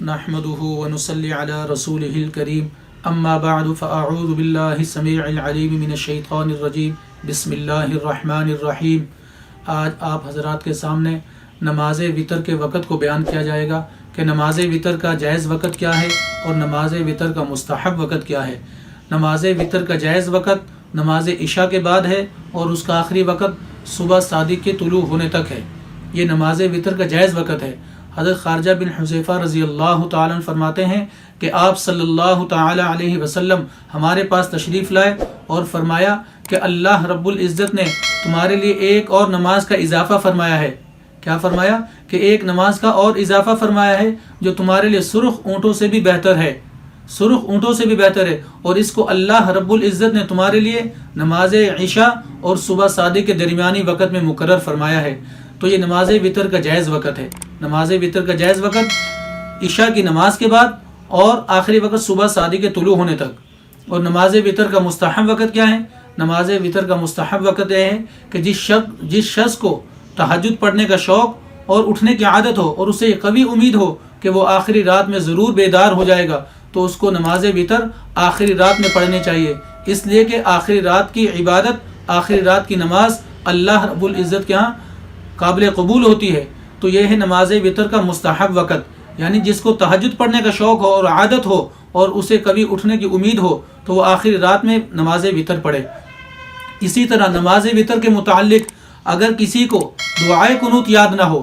نحمده ونصلي على رسوله الكريم اما بعد فاعوذ بالله السميع العليم من الشيطان الرجيم بسم اللہ الرحمن الرحیم۔ آج آپ حضرات کے سامنے نماز وتر کے وقت کو بیان کیا جائے گا کہ نماز وتر کا جائز وقت کیا ہے اور نماز وتر کا مستحب وقت کیا ہے۔ نماز وتر کا جائز وقت نماز عشاء کے بعد ہے اور اس کا آخری وقت صبح صادق کے طلوع ہونے تک ہے۔ یہ نماز وتر کا جائز وقت ہے۔ حضرت خارجہ بن حذیفہ رضی اللہ تعالیٰ عنہ فرماتے ہیں کہ آپ صلی اللہ تعالیٰ علیہ وسلم ہمارے پاس تشریف لائے اور فرمایا کہ اللہ رب العزت نے تمہارے لیے ایک اور نماز کا اضافہ فرمایا ہے۔ کیا فرمایا؟ کہ ایک نماز کا اور اضافہ فرمایا ہے جو تمہارے لیے سرخ اونٹوں سے بھی بہتر ہے، سرخ اونٹوں سے بھی بہتر ہے، اور اس کو اللہ رب العزت نے تمہارے لیے نماز عشاء اور صبح صادق کے درمیانی وقت میں مقرر فرمایا ہے۔ تو یہ نماز وتر کا جائز وقت ہے۔ نماز وتر کا جائز وقت عشاء کی نماز کے بعد اور آخری وقت صبح صادق کے طلوع ہونے تک۔ اور نماز وتر کا مستحب وقت کیا ہے؟ نماز وتر کا مستحب وقت یہ ہے کہ جس شخص کو تہجد پڑھنے کا شوق اور اٹھنے کی عادت ہو اور اسے قوی امید ہو کہ وہ آخری رات میں ضرور بیدار ہو جائے گا، تو اس کو نماز وتر آخری رات میں پڑھنی چاہیے، اس لیے کہ آخری رات کی عبادت، آخری رات کی نماز اللہ رب العزت کے ہاں قابل قبول ہوتی ہے۔ تو یہ ہے نماز وتر کا مستحب وقت، یعنی جس کو تہجد پڑھنے کا شوق ہو اور عادت ہو اور اسے کبھی اٹھنے کی امید ہو تو وہ آخری رات میں نماز وتر پڑھے۔ اسی طرح نماز وتر کے متعلق اگر کسی کو دعائے قنوت یاد نہ ہو،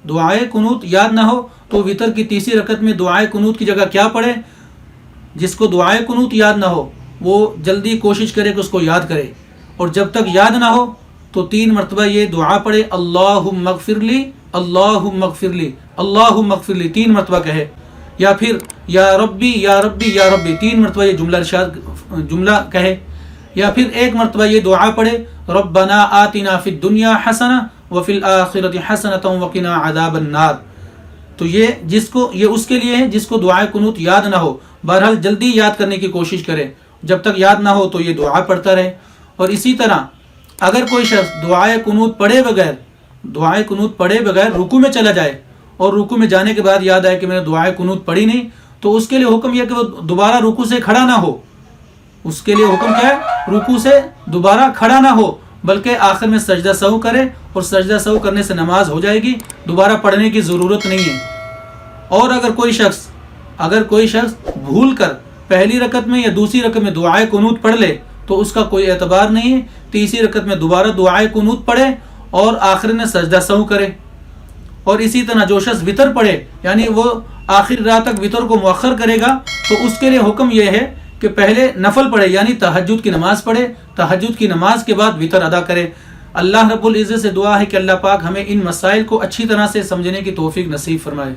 دعائے قنوت یاد نہ ہو تو وتر کی تیسری رکعت میں دعائے قنوت کی جگہ کیا پڑھے؟ جس کو دعائے قنوت یاد نہ ہو وہ جلدی کوشش کرے کہ اس کو یاد کرے، اور جب تک یاد نہ ہو تو 3 مرتبہ یہ دعا پڑھے، اللہم اغفر لی، اللہم اغفر لی، اللہم اغفر لی، 3 مرتبہ کہے، یا پھر یا ربی یا ربی یا ربی 3 مرتبہ یہ جملہ کہے، یا پھر 1 مرتبہ یہ دعا پڑھے، ربنا آتنا فی الدنیا حسنہ وفی الآخرۃ حسنۃ وقنا عذاب النار۔ تو یہ اس کے لیے ہے جس کو دعائے قنوت یاد نہ ہو۔ بہرحال جلدی یاد کرنے کی کوشش کرے، جب تک یاد نہ ہو تو یہ دعا پڑھتا رہے۔ اور اسی طرح اگر کوئی شخص دعائے قنوت پڑھے بغیر رکوع میں چلا جائے اور رکوع میں جانے کے بعد یاد آئے کہ میں نے دعائے قنوت پڑھی نہیں، تو اس کے لیے حکم یہ کہ وہ دوبارہ رکوع سے کھڑا نہ ہو۔ اس کے لیے حکم کیا ہے؟ رکوع سے دوبارہ کھڑا نہ ہو، بلکہ آخر میں سجدہ سہو کرے، اور سجدہ سہو کرنے سے نماز ہو جائے گی، دوبارہ پڑھنے کی ضرورت نہیں ہے۔ اور اگر کوئی شخص بھول کر پہلی رکعت میں یا دوسری رکعت میں دعائے قنوت پڑھ لے تو اس کا کوئی اعتبار نہیں ہے۔ تیسری رکعت میں دوبارہ دعائے قنوت پڑھے اور آخر میں سجدہ سہو کرے۔ اور اسی طرح جو شخص وتر پڑھے، یعنی وہ آخر رات تک وتر کو مؤخر کرے گا، تو اس کے لیے حکم یہ ہے کہ پہلے نفل پڑھے، یعنی تہجد کی نماز پڑھے، تہجد کی نماز کے بعد وتر ادا کرے۔ اللہ رب العزت سے دعا ہے کہ اللہ پاک ہمیں ان مسائل کو اچھی طرح سے سمجھنے کی توفیق نصیب فرمائے۔